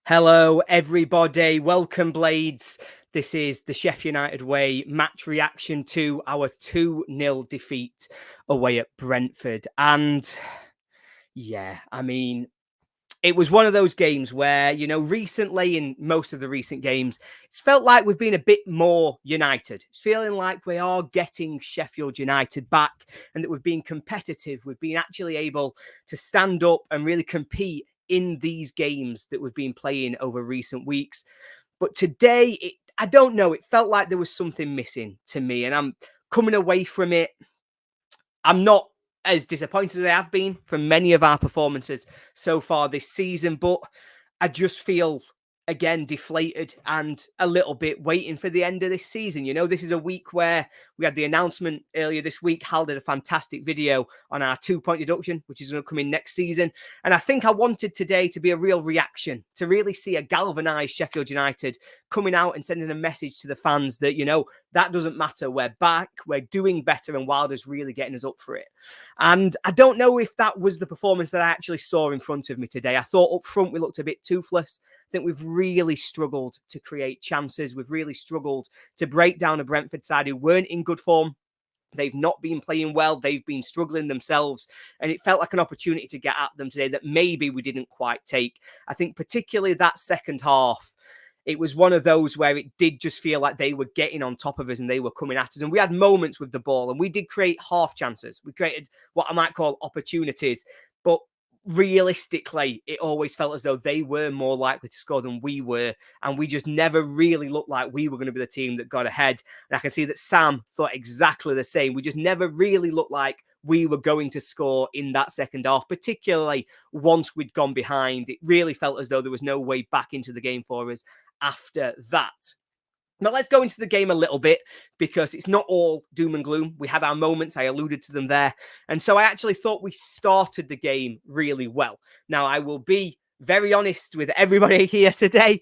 Hello, everybody. Welcome, Blades. This is the Sheffield United way match reaction to our 2-0 defeat away at Brentford. And yeah, it was one of those games where, recently in most of the recent games, it's felt like we've been a bit more united. It's feeling like we are getting Sheffield United back and that we've been competitive. We've been actually able to stand up and really compete in these games that we've been playing over recent weeks. But today, I don't know, it felt like there was something missing to me, and I'm coming away from it. I'm not as disappointed as I have been from many of our performances so far this season, but I just feel again deflated and a little bit waiting for the end of this season. This is a week where we had the announcement earlier this week. Hal did a fantastic video on our 2-point deduction, which is going to come in next season. And I think I wanted today to be a real reaction, to really see a galvanised Sheffield United coming out and sending a message to the fans that, that doesn't matter. We're back, we're doing better, and Wilder's really getting us up for it. And I don't know if that was the performance that I actually saw in front of me today. I thought up front we looked a bit toothless. I think we've really struggled to create chances. We've really struggled to break down a Brentford side who weren't in good form. They've not been playing well. They've been struggling themselves. And it felt like an opportunity to get at them today that maybe we didn't quite take. I think particularly that second half, it was one of those where it did just feel like they were getting on top of us and they were coming at us. And we had moments with the ball and we did create half chances. We created what I might call opportunities. But realistically, it always felt as though they were more likely to score than we were. And we just never really looked like we were going to be the team that got ahead. And I can see that Sam thought exactly the same. We just never really looked like we were going to score in that second half, particularly once we'd gone behind. It really felt as though there was no way back into the game for us after that. Now, let's go into the game a little bit because it's not all doom and gloom. We had our moments. I alluded to them there. And so I actually thought we started the game really well. Now, I will be very honest with everybody here today.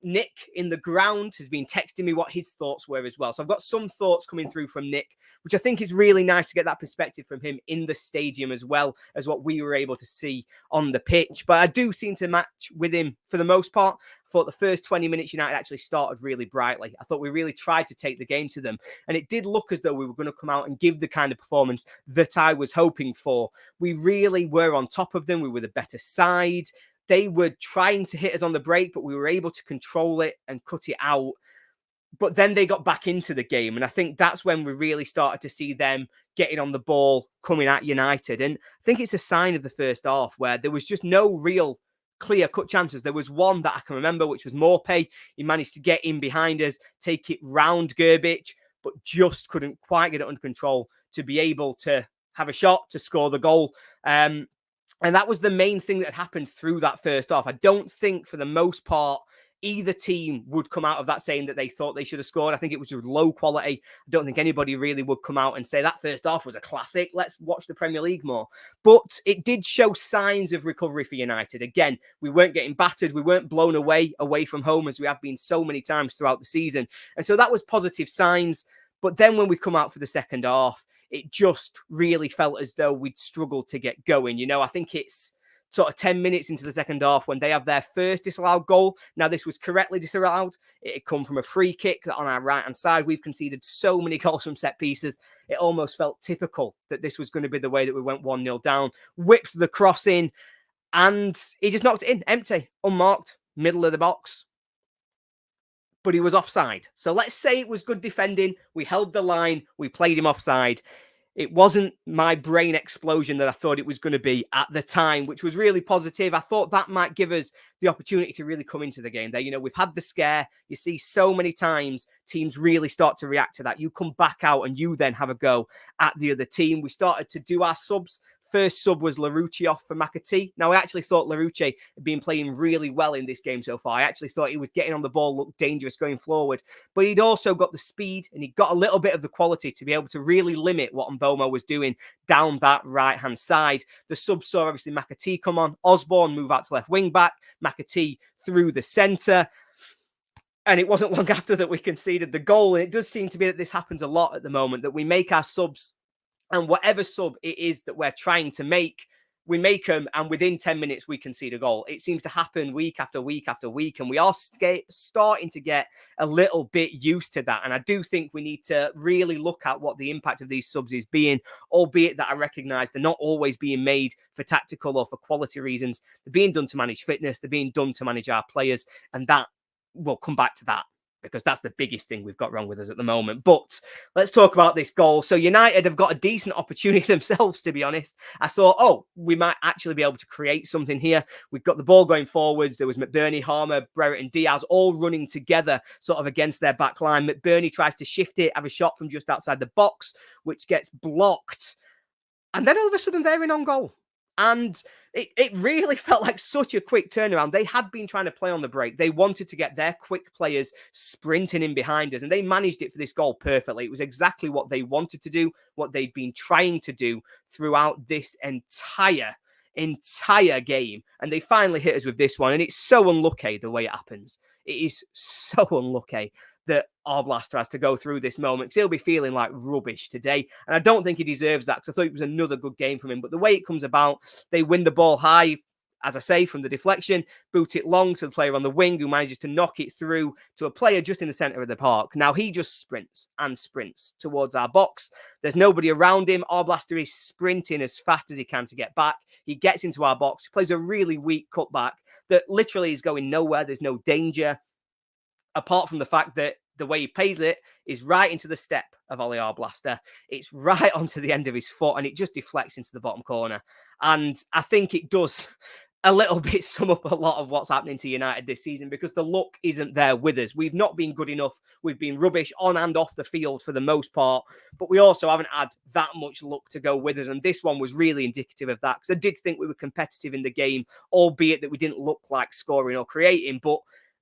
Nick in the ground has been texting me what his thoughts were as well. So I've got some thoughts coming through from Nick, which I think is really nice to get that perspective from him in the stadium as well as what we were able to see on the pitch. But I do seem to match with him for the most part. I thought the first 20 minutes United actually started really brightly. I thought we really tried to take the game to them. And it did look as though we were going to come out and give the kind of performance that I was hoping for. We really were on top of them. We were the better side. They were trying to hit us on the break, but we were able to control it and cut it out. But then they got back into the game. And I think that's when we really started to see them getting on the ball, coming at United. And I think it's a sign of the first half where there was just no real clear-cut chances. There was one that I can remember, which was Morpay. He managed to get in behind us, take it round Gerbic, but just couldn't quite get it under control to be able to have a shot to score the goal. And that was the main thing that happened through that first half. I don't think, for the most part, either team would come out of that saying that they thought they should have scored. I think it was low quality. I don't think anybody really would come out and say that first half was a classic. Let's watch the Premier League more. But it did show signs of recovery for United. Again, we weren't getting battered. We weren't blown away from home as we have been so many times throughout the season. And so that was positive signs. But then when we come out for the second half, it just really felt as though we'd struggled to get going. I think it's sort of 10 minutes into the second half when they have their first disallowed goal. Now, this was correctly disallowed. It had come from a free kick on our right-hand side. We've conceded so many goals from set pieces. It almost felt typical that this was going to be the way that we went 1-0 down. Whipped the cross in, and he just knocked it in, empty, unmarked, middle of the box. But he was offside. So let's say it was good defending. We held the line. We played him offside. It wasn't my brain explosion that I thought it was going to be at the time, which was really positive. I thought that might give us the opportunity to really come into the game there. We've had the scare. You see so many times teams really start to react to that. You come back out and you then have a go at the other team. We started to do our subs. First sub was Larouche off for McAtee. Now, I actually thought Larouche had been playing really well in this game so far. I actually thought he was getting on the ball, looked dangerous going forward. But he'd also got the speed and he got a little bit of the quality to be able to really limit what Mboma was doing down that right-hand side. The sub saw, obviously, McAtee come on. Osborne move out to left wing-back. McAtee through the centre. And it wasn't long after that we conceded the goal. And it does seem to be that this happens a lot at the moment, that we make our subs, and whatever sub it is that we're trying to make, we make them, and within 10 minutes, we concede a goal. It seems to happen week after week after week, and we are starting to get a little bit used to that. And I do think we need to really look at what the impact of these subs is being, albeit that I recognise they're not always being made for tactical or for quality reasons. They're being done to manage fitness. They're being done to manage our players, and that we'll come back to that, because that's the biggest thing we've got wrong with us at the moment. But let's talk about this goal. So United have got a decent opportunity themselves, to be honest. I thought, oh, we might actually be able to create something here. We've got the ball going forwards. There was McBurney, Harmer, Brereton, Diaz all running together sort of against their back line. McBurney tries to shift it, have a shot from just outside the box, which gets blocked. And then all of a sudden they're in on goal. And it really felt like such a quick turnaround. They had been trying to play on the break. They wanted to get their quick players sprinting in behind us, and they managed it for this goal perfectly. It was exactly what they wanted to do, what they'd been trying to do throughout this entire game. And they finally hit us with this one. And it's so unlucky the way it happens. It is so unlucky that Arblaster has to go through this moment, because he'll be feeling like rubbish today. And I don't think he deserves that, because I thought it was another good game from him. But the way it comes about, they win the ball high, as I say, from the deflection, boot it long to the player on the wing, who manages to knock it through to a player just in the centre of the park. Now he just sprints and sprints towards our box. There's nobody around him. Arblaster is sprinting as fast as he can to get back. He gets into our box, plays a really weak cutback that literally is going nowhere. There's no danger, apart from the fact that the way he pays it is right into the step of Ollie Arblaster. It's right onto the end of his foot, and it just deflects into the bottom corner. And I think it does a little bit sum up a lot of what's happening to United this season, because the luck isn't there with us. We've not been good enough. We've been rubbish on and off the field for the most part, but we also haven't had that much luck to go with us. And this one was really indicative of that, because I did think we were competitive in the game, albeit that we didn't look like scoring or creating, but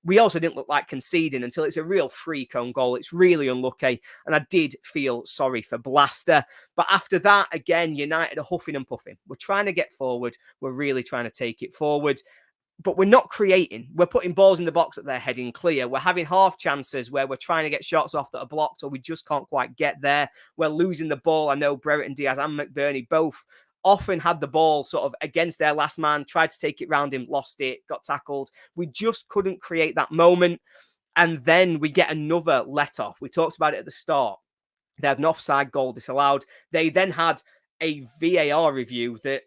we also didn't look like conceding until it's a real freak own goal. It's really unlucky. And I did feel sorry for Blaster. But after that, again, United are huffing and puffing. We're trying to get forward. We're really trying to take it forward. But we're not creating. We're putting balls in the box that they're heading clear. We're having half chances where we're trying to get shots off that are blocked, or we just can't quite get there. We're losing the ball. I know Brereton, Diaz and McBurney both often had the ball sort of against their last man, tried to take it round him, lost it, got tackled. We just couldn't create that moment. And then we get another let-off. We talked about it at the start. They had an offside goal disallowed. They then had a VAR review that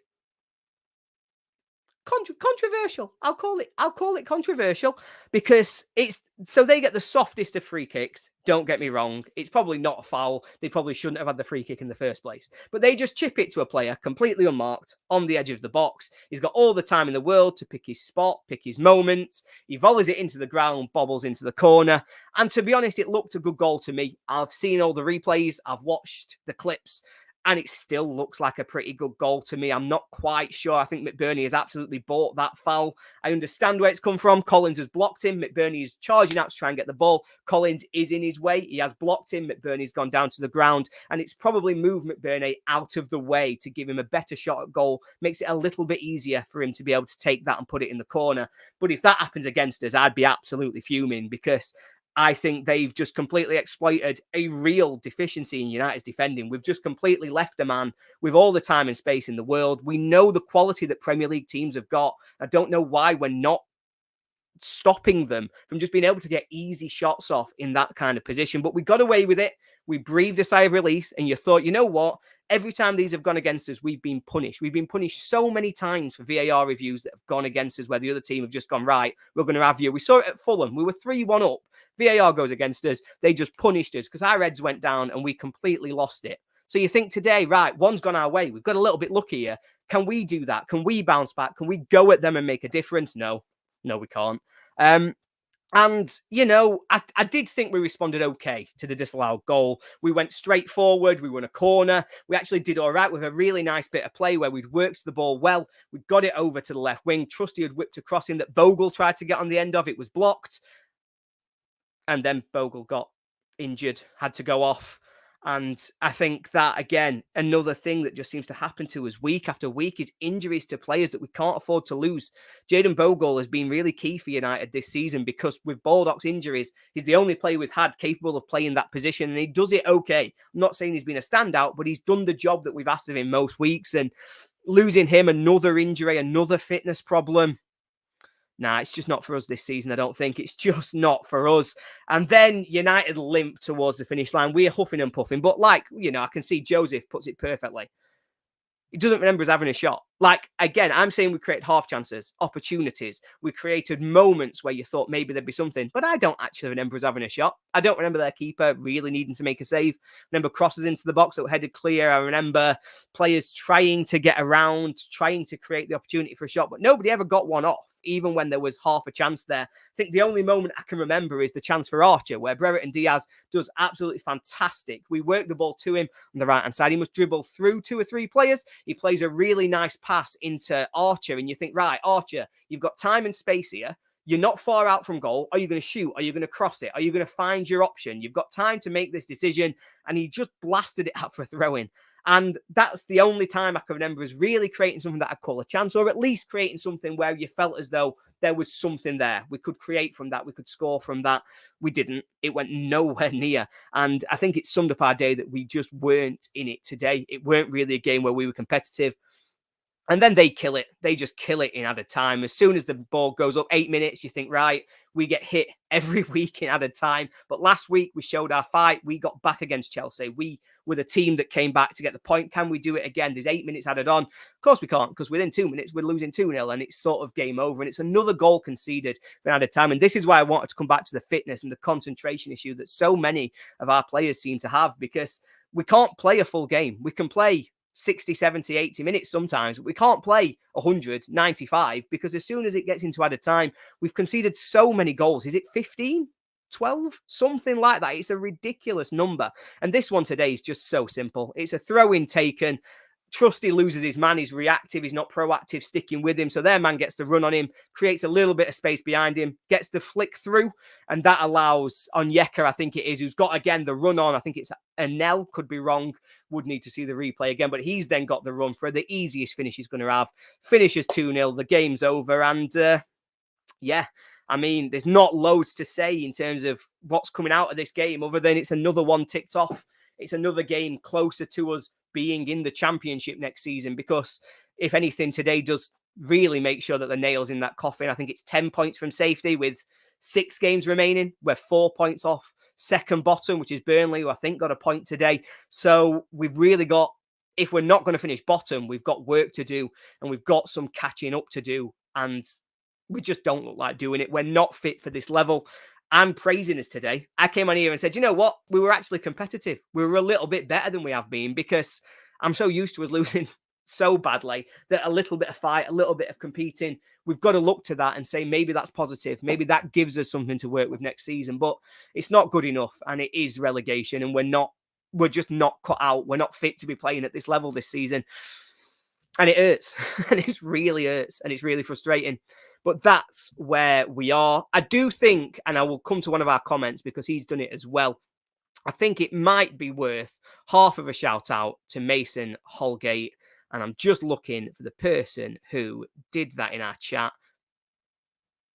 controversial. I'll call it controversial, because it's so they get the softest of free kicks. Don't get me wrong. It's probably not a foul. They probably shouldn't have had the free kick in the first place, but they just chip it to a player completely unmarked on the edge of the box. He's got all the time in the world to pick his spot, pick his moment. He volleys it into the ground, bobbles into the corner. And to be honest, it looked a good goal to me. I've seen all the replays. I've watched the clips, and it still looks like a pretty good goal to me. I'm not quite sure. I think McBurney has absolutely bought that foul. I understand where it's come from. Collins has blocked him. McBurney is charging out to try and get the ball. Collins is in his way. He has blocked him. McBurney's gone down to the ground, and it's probably moved McBurney out of the way to give him a better shot at goal. Makes it a little bit easier for him to be able to take that and put it in the corner. But if that happens against us, I'd be absolutely fuming, because I think they've just completely exploited a real deficiency in United's defending. We've just completely left a man with all the time and space in the world. We know the quality that Premier League teams have got. I don't know why we're not stopping them from just being able to get easy shots off in that kind of position. But we got away with it. We breathed a sigh of release, and you thought, you know what? Every time these have gone against us, we've been punished. We've been punished so many times for VAR reviews that have gone against us, where the other team have just gone, right, we're going to have you. We saw it at Fulham. We were 3-1 up. VAR goes against us. They just punished us because our heads went down and we completely lost it. So you think today, right, one's gone our way. We've got a little bit luckier. Can we do that? Can we bounce back? Can we go at them and make a difference? No, we can't. And, you know, I did think we responded okay to the disallowed goal. We went straight forward. We won a corner. We actually did all right with a really nice bit of play where we'd worked the ball well. We got it over to the left wing. Trusty had whipped a crossing that Bogle tried to get on the end of. It was blocked. And then Bogle got injured, had to go off. And I think that, again, another thing that just seems to happen to us week after week is injuries to players that we can't afford to lose. Jayden Bogle has been really key for United this season, because with Baldock's injuries, he's the only player we've had capable of playing that position, and he does it okay. I'm not saying he's been a standout, but he's done the job that we've asked of him most weeks. And losing him, another injury, another fitness problem. Nah, it's just not for us this season, I don't think. It's just not for us. And then United limp towards the finish line. We're huffing and puffing. But I can see Joseph puts it perfectly. He doesn't remember us having a shot. Again, I'm saying we created half chances, opportunities. We created moments where you thought maybe there'd be something, but I don't actually remember us having a shot. I don't remember their keeper really needing to make a save. I remember crosses into the box that were headed clear. I remember players trying to get around, trying to create the opportunity for a shot, but nobody ever got one off, even when there was half a chance there. I think the only moment I can remember is the chance for Archer, where Brereton Diaz does absolutely fantastic. We work the ball to him on the right-hand side. He must dribble through 2 or 3 players. He plays a really nice pass into Archer, and you think, right, Archer, you've got time and space here. You're not far out from goal. Are you going to shoot? Are you going to cross it? Are you going to find your option? You've got time to make this decision. And he just blasted it out for a throw-in. And that's the only time I can remember is really creating something that I'd call a chance, or at least creating something where you felt as though there was something there. We could create from that. We could score from that. We didn't. It went nowhere near. And I think it summed up our day that we just weren't in it today. It weren't really a game where we were competitive. And then they kill it. They just kill it in added time. As soon as the ball goes up 8 minutes, you think, right, we get hit every week in added time. But last week, we showed our fight. We got back against Chelsea. We were the team that came back to get the point. Can we do it again? There's 8 minutes added on. Of course we can't, because within 2 minutes, we're losing 2-0, and it's sort of game over. And it's another goal conceded in added time. And this is why I wanted to come back to the fitness and the concentration issue that so many of our players seem to have, because we can't play a full game. We can play 60, 70, 80 minutes sometimes. We can't play 100, 95, because as soon as it gets into added time, we've conceded so many goals. Is it 15, 12? Something like that. It's a ridiculous number. And this one today is just so simple. It's a throw-in taken. Trusty loses his man. He's reactive. He's not proactive, sticking with him. So their man gets the run on him, creates a little bit of space behind him, gets the flick through. And that allows Onyeka, I think it is, who's got, again, the run on. I think it's Anel, could be wrong. Would need to see the replay again. But he's then got the run for the easiest finish he's going to have. Finishes 2-0. The game's over. And I mean, there's not loads to say in terms of what's coming out of this game, other than it's another one ticked off. It's another game closer to us being in the Championship next season, because if anything, today does really make sure that the nail's in that coffin. I think it's 10 points from safety with 6 games remaining. We're 4 points off second bottom, which is Burnley, who I think got a point today. So we've really got, if we're not going to finish bottom, we've got work to do, and we've got some catching up to do. And we just don't look like doing it. We're not fit for this level. I'm praising us today. I came on here and said, you know what? We were actually competitive. We were a little bit better than we have been, because I'm so used to us losing so badly that a little bit of fight, a little bit of competing, we've got to look to that and say, maybe that's positive. Maybe that gives us something to work with next season, but it's not good enough. And it is relegation, and we're just not cut out. We're not fit to be playing at this level this season. And it hurts. And it really hurts. And it's really frustrating. But that's where we are. I do think, and I will come to one of our comments because he's done it as well, I think it might be worth half of a shout out to Mason Holgate. And I'm just looking for the person who did that in our chat.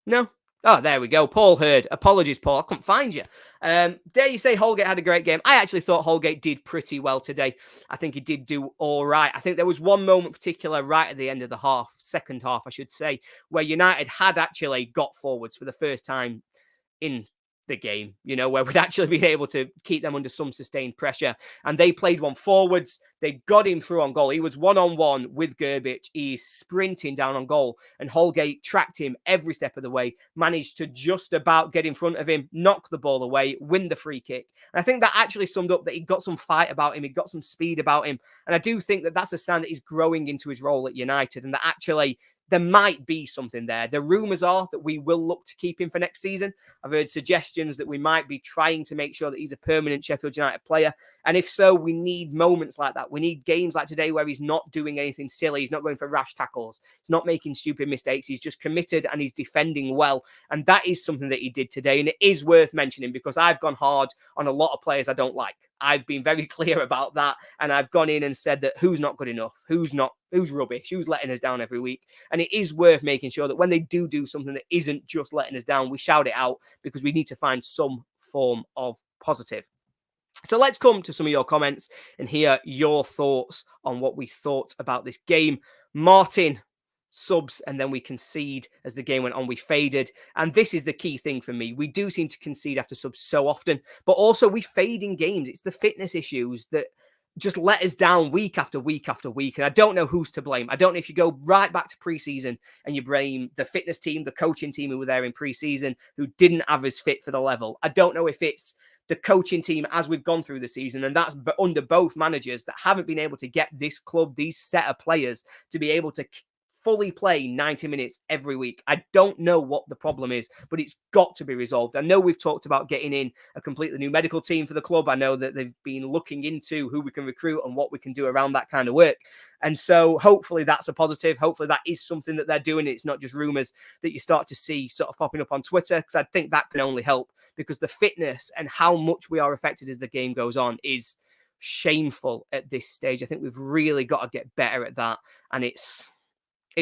No? Oh, there we go. Paul Hurd. Apologies, Paul. I couldn't find you. Dare you say Holgate had a great game? I actually thought Holgate did pretty well today. I think he did do all right. I think there was one moment particular right at the end of the second half, I should say, where United had actually got forwards for the first time in the game, where we'd actually been able to keep them under some sustained pressure. And they played one forwards. They got him through on goal. He was one-on-one with Gerbic. He's sprinting down on goal. And Holgate tracked him every step of the way, managed to just about get in front of him, knock the ball away, win the free kick. And I think that actually summed up that he got some fight about him. He got some speed about him. And I do think that that's a sign that he's growing into his role at United, and that actually there might be something there. The rumours are that we will look to keep him for next season. I've heard suggestions that we might be trying to make sure that he's a permanent Sheffield United player. And if so, we need moments like that. We need games like today where he's not doing anything silly. He's not going for rash tackles. He's not making stupid mistakes. He's just committed and he's defending well. And that is something that he did today. And it is worth mentioning, because I've gone hard on a lot of players I don't like. I've been very clear about that. And I've gone in and said that who's not good enough, who's rubbish, who's letting us down every week. And it is worth making sure that when they do something that isn't just letting us down, we shout it out, because we need to find some form of positive. So let's come to some of your comments and hear your thoughts on what we thought about this game. Martin subs, and then we concede as the game went on. We faded, and this is the key thing for me. We do seem to concede after subs so often, but also we fade in games. It's the fitness issues that just let us down week after week after week. And I don't know who's to blame. I don't know if you go right back to preseason and you blame the fitness team, the coaching team who were there in preseason who didn't have us fit for the level. I don't know if it's the coaching team as we've gone through the season, and that's under both managers that haven't been able to get this club, these set of players to be able to fully play 90 minutes every week. I don't know what the problem is, but it's got to be resolved. I know we've talked about getting in a completely new medical team for the club. I know that they've been looking into who we can recruit and what we can do around that kind of work. And so hopefully that's a positive. Hopefully that is something that they're doing. It's not just rumors that you start to see sort of popping up on Twitter, because I think that can only help, because the fitness and how much we are affected as the game goes on is shameful at this stage. I think we've really got to get better at that. And it's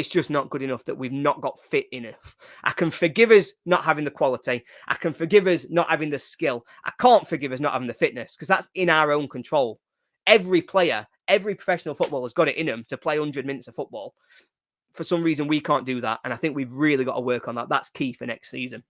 just not good enough that we've not got fit enough. I can forgive us not having the quality. I can forgive us not having the skill. I can't forgive us not having the fitness, because that's in our own control. Every player, every professional footballer has got it in them to play 100 minutes of football. For some reason, we can't do that. And I think we've really got to work on that. That's key for next season.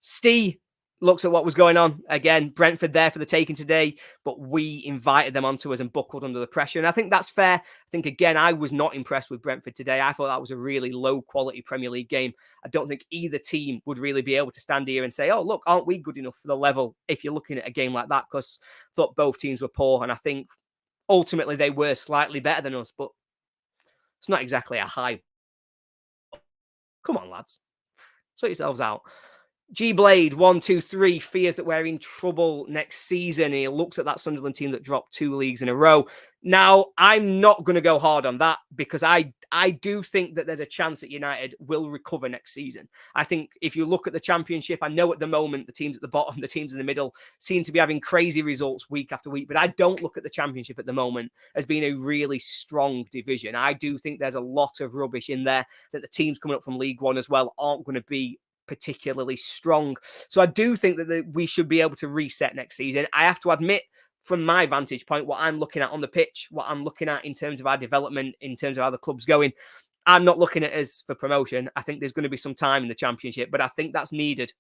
Steve looks at what was going on. Again, Brentford there for the taking today, but we invited them onto us and buckled under the pressure. And I think that's fair. I think, again, I was not impressed with Brentford today. I thought that was a really low-quality Premier League game. I don't think either team would really be able to stand here and say, oh, look, aren't we good enough for the level if you're looking at a game like that? Because I thought both teams were poor, and I think ultimately they were slightly better than us, but it's not exactly a high. Come on, lads. Sort yourselves out. G Blade 123 fears that we're in trouble next season. He looks at that Sunderland team that dropped 2 leagues in a row. Now, I'm not going to go hard on that, because I do think that there's a chance that United will recover next season. I think if you look at the Championship, I know at the moment the teams at the bottom, the teams in the middle seem to be having crazy results week after week, but I don't look at the Championship at the moment as being a really strong division. I do think there's a lot of rubbish in there, that the teams coming up from League One as well aren't going to be particularly strong. So I do think that we should be able to reset next season. I have to admit, from my vantage point, what I'm looking at on the pitch, what I'm looking at in terms of our development, in terms of how the club's going, I'm not looking at us for promotion. I think there's going to be some time in the Championship, but I think that's needed.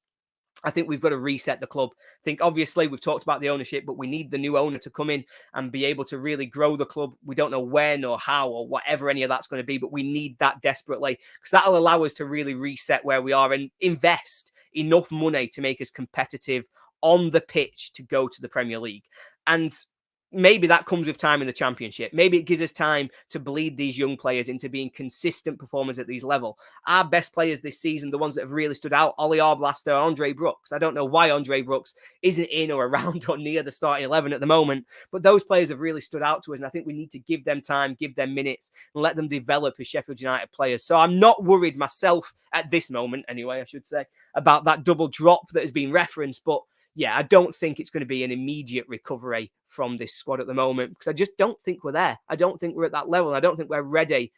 I think we've got to reset the club. I think, obviously, we've talked about the ownership, but we need the new owner to come in and be able to really grow the club. We don't know when or how or whatever any of that's going to be, but we need that desperately, because that'll allow us to really reset where we are and invest enough money to make us competitive on the pitch to go to the Premier League. And maybe that comes with time in the Championship. Maybe it gives us time to bleed these young players into being consistent performers at these levels. Our best players this season, the ones that have really stood out, Ollie Arblaster, Andre Brooks. I don't know why Andre Brooks isn't in or around or near the starting 11 at the moment, but those players have really stood out to us, and I think we need to give them time, give them minutes, and let them develop as Sheffield United players. So I'm not worried myself at this moment, anyway, I should say, about that double drop that has been referenced, but yeah, I don't think it's going to be an immediate recovery from this squad at the moment, because I just don't think we're there. I don't think we're at that level. I don't think we're ready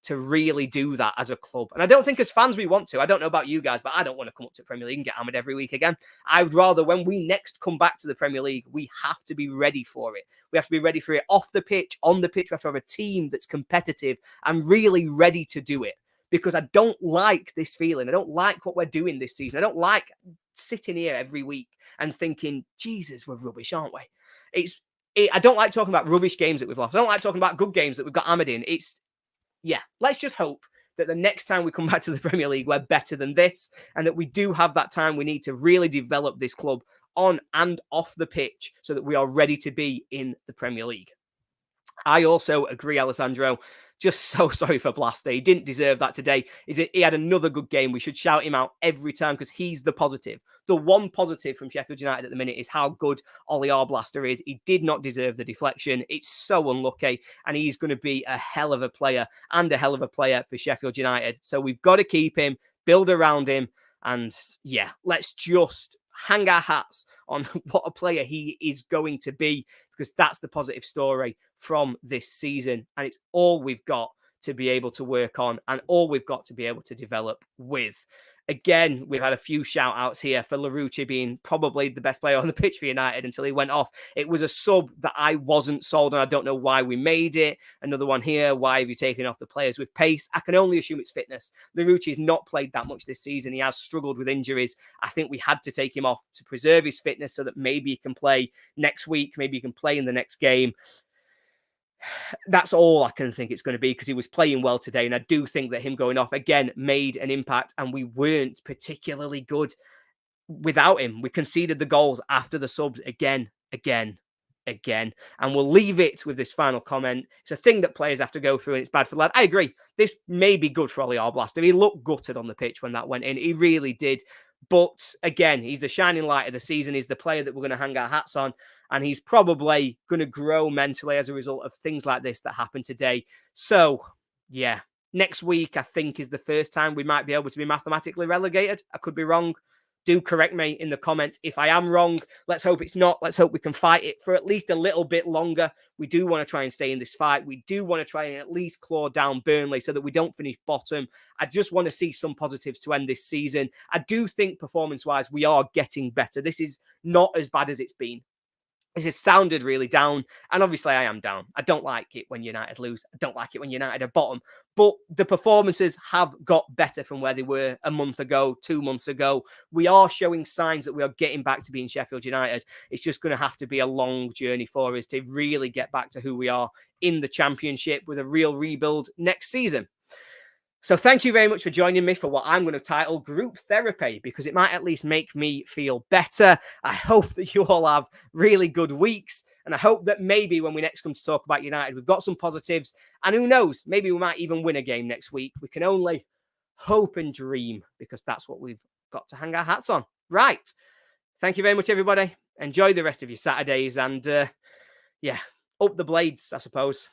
to really do that as a club. And I don't think as fans we want to. I don't know about you guys, but I don't want to come up to Premier League and get hammered every week again. I would rather, when we next come back to the Premier League, we have to be ready for it. We have to be ready for it off the pitch, on the pitch. We have to have a team that's competitive and really ready to do it, because I don't like this feeling. I don't like what we're doing this season. I don't like sitting here every week and thinking, Jesus, we're rubbish, aren't we? I don't like talking about rubbish games that we've lost. I don't like talking about good games that we've got hammered in. Let's just hope that the next time we come back to the Premier League, we're better than this, and that we do have that time we need to really develop this club on and off the pitch so that we are ready to be in the Premier League. I also agree, Alessandro. Just so sorry for Blaster. He didn't deserve that today. He had another good game. We should shout him out every time, because he's the positive. The one positive from Sheffield United at the minute is how good Ollie Arblaster is. He did not deserve the deflection. It's so unlucky, and he's going to be a hell of a player and a hell of a player for Sheffield United. So we've got to keep him, build around him, and yeah, let's just hang our hats on what a player he is going to be, because that's the positive story from this season, and it's all we've got to be able to work on and all we've got to be able to develop with. Again, we've had a few shout outs here for Larouci being probably the best player on the pitch for United until he went off. It was a sub that I wasn't sold on. I don't know why we made it. Another one here. Why have you taken off the players with pace? I can only assume it's fitness. Larouci's not played that much this season. He has struggled with injuries. I think we had to take him off to preserve his fitness so that maybe he can play next week. Maybe he can play in the next game. That's all I can think it's going to be because he was playing well today. And I do think that him going off again made an impact and we weren't particularly good without him. We conceded the goals after the subs again. And we'll leave it with this final comment. It's a thing that players have to go through and it's bad for the lad. I agree. This may be good for Ollie Arblaster. He looked gutted on the pitch when that went in. He really did. But again, he's the shining light of the season. He's the player that we're going to hang our hats on. And he's probably going to grow mentally as a result of things like this that happened today. So, yeah, next week, I think, is the first time we might be able to be mathematically relegated. I could be wrong. Do correct me in the comments if I am wrong. Let's hope it's not. Let's hope we can fight it for at least a little bit longer. We do want to try and stay in this fight. We do want to try and at least claw down Burnley so that we don't finish bottom. I just want to see some positives to end this season. I do think performance-wise, we are getting better. This is not as bad as it's been. This has sounded really down, and obviously I am down. I don't like it when United lose. I don't like it when United are bottom. But the performances have got better from where they were a month ago, 2 months ago. We are showing signs that we are getting back to being Sheffield United. It's just going to have to be a long journey for us to really get back to who we are in the Championship with a real rebuild next season. So thank you very much for joining me for what I'm going to title Group Therapy, because it might at least make me feel better. I hope that you all have really good weeks. And I hope that maybe when we next come to talk about United, we've got some positives. And who knows, maybe we might even win a game next week. We can only hope and dream because that's what we've got to hang our hats on. Right. Thank you very much, everybody. Enjoy the rest of your Saturdays. And yeah, up the Blades, I suppose.